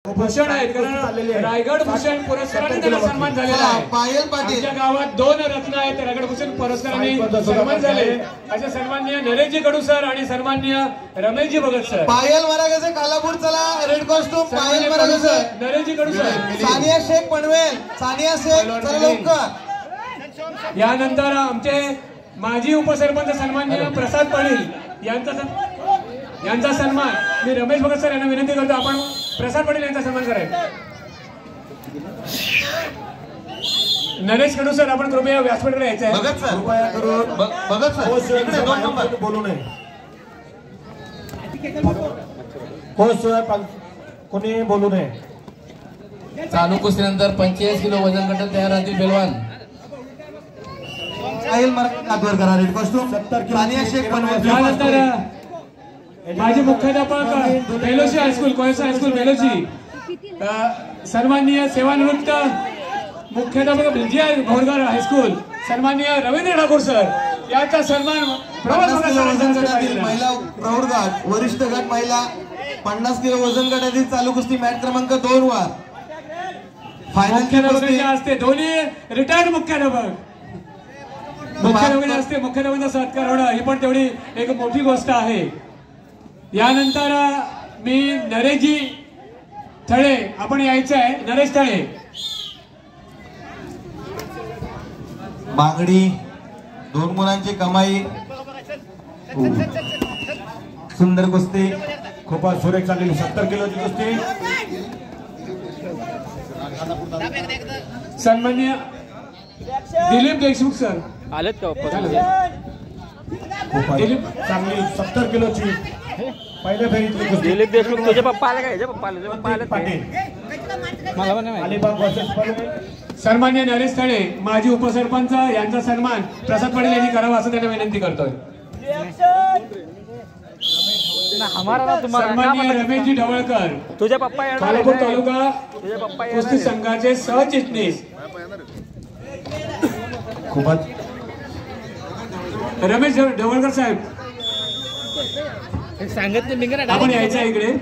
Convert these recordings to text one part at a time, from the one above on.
भूषण आहेत, कारण रायगड भूषण पुरस्काराने त्यांना सन्मान झालेला आहे। पायल पाटील आमच्या गावात 2 रत्न आहेत, रायगड भूषण पुरस्काराने सन्मान झाले असे सन्माननीय नरेशजी कडू सर आणि सन्माननीय रमेशजी भगत सर। पायल मराठे कालापूर चला, रेड कॉस्ट्यूम पायल मराठे, नरेशजी कडू सर, सानिया शेख पनवेल, सानिया शेख चला लवकर। यानंतर आमचे माजी उपसरपंच सन्माननीय प्रसाद पाटील यांचा सन्मान मी रमेश भगत सर यांना विनंती करतो, आपण प्रसाद पाटील यांचा सन्मान करायचा। नरेश कडू सर, आपण कृपया व्यासपीठाकडे यायचं आहे। भगत सर कृपया करून भगत सर इकडे 2 नंबर बोलू नये, कोणी बोलू नये। चालू कुस्तीनंतर 45 किलो वजन गटात तयार राहतील पैलवान पायल मराठे हातवर करा, red costume 70 kilo Sania Shaikh Panvel. यानंतर माझे मुख्याध्यापक बेलोशी हायस्कूल, कोळसा हायस्कूल बेलोशी, सन्माननीय सेवानिवृत्त मुख्याध्यापक विजय घोरगर हायस्कूल सन्माननीय रवींद्र ठाकूर सर यांचा सन्मान वजन गटातील महिला प्रौढ गट, वरिष्ठ गट महिला 50 किलो वजन गटातील चालू कुस्ती मॅच क्रमांक 2 वर फायनल असते। दोन्ही रिटायर्ड मुख्याध्यापक असते, मुख्याध्यापकांचा सत्कार होणं ही पण तेवढी एक मोठी गोष्ट आहे। यानंतर मी नरेशजी थळे, आपण यायचं आहे, नरेश थळे। बांगडी 2 मुलांची कमाई, सुंदर कुस्ती, खूपच सुरेख चाललेली 70 किलोची कुस्ती। सन्माननीय दिलीप देशमुख सर आलेत का? दिलीप चांगली 70 किलोची पहिल्या फेरीतली कुस्ती। दिलीप देशमुख तुझे पप्पा आले का? याचे पप्पा आले पाटील मला पण नाही। अलिबाग वर्सेस पनवेल। सन्माननीय नरेश थळे माजी उपसरपंच यांचा सन्मान प्रसाद पाटील यांनी करावा असं त्यांना विनंती करतोय। सन्माननीय रमेशजी ढवळकर तुझे पप्पा कालापूर तालुका कुस्ती संघाचे सहचिटणीस खूपच रमेश ढवळकर साहेब, आपण यायचं आहे इकडे।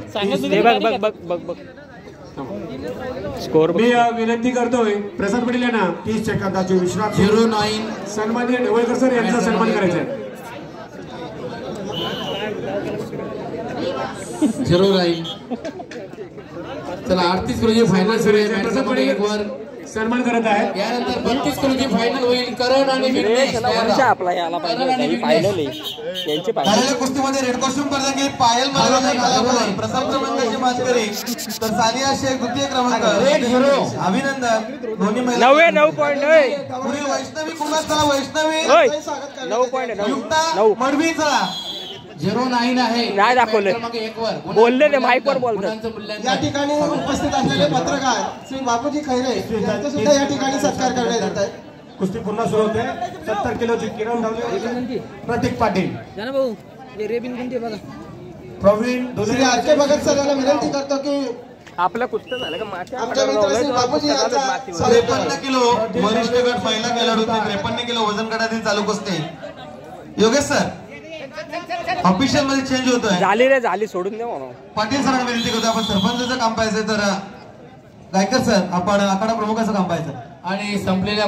स्कोर मी विनंती करतोय प्रसाद पाटील यांना 30 सेकंदाची विश्रांती। 09 सन्माननीय ढवळकर सर यांचा सन्मान करायचा आहे। 09 चला 38 किलोची फायनल सुरू आहे, मॅच क्रमांक 1 वर सन्मान करत आहे। यानंतर 32 किलोची फायनल होईल, करण आणि विघ्नेश आपला याला पाहिजे फायनल यांचे झालेल्या कुस्तीमध्ये रेड कॉस्ट्यूम पदकांची पायल मराठे कालापूर, प्रथम क्रमांकाची मानकरी तर सानिया शेख द्वितीय क्रमांक, अभिनंदन। दोन्ही महिला 9 पॉइंट पुढील वैष्णवी कुमार चला, वैष्णवी 9 पॉइंट युक्ता मडवी चला। 09 आहे, नाही दाखवले, क्रमांक 1 वर बोलले ते माईक वर बोलतात। या ठिकाणी उपस्थित असलेले पत्रकार श्री बापूजी खैरे यांचा सुद्धा या ठिकाणी सत्कार करण्यात येत आहे। कुस्ती पुन्हा सुरू होते। 70 किलोची किरण धावले, प्रतीक पाटील, प्रवीण श्री आर के भगत सर यांना विनंती करतो की आपल्या कुस्त्या झालं का? आमच्या मित्र श्री बापूजी यांचा 53 किलो वरिष्ठ गट महिला खेळाडू, 53 किलो वजन गटातील चालू कुस्ती। योगेश सर ऑफिशियल मध्ये चेंज होतोय, झाली रे झाली, सोडून दे म्हणून। पाटील सरांना विनंती करतो, आपण सरपंचाचं काम पाहायचंय तर गायकर सर आपण आखाडा प्रमुखाचं काम पाहायचं आणि संपलेल्या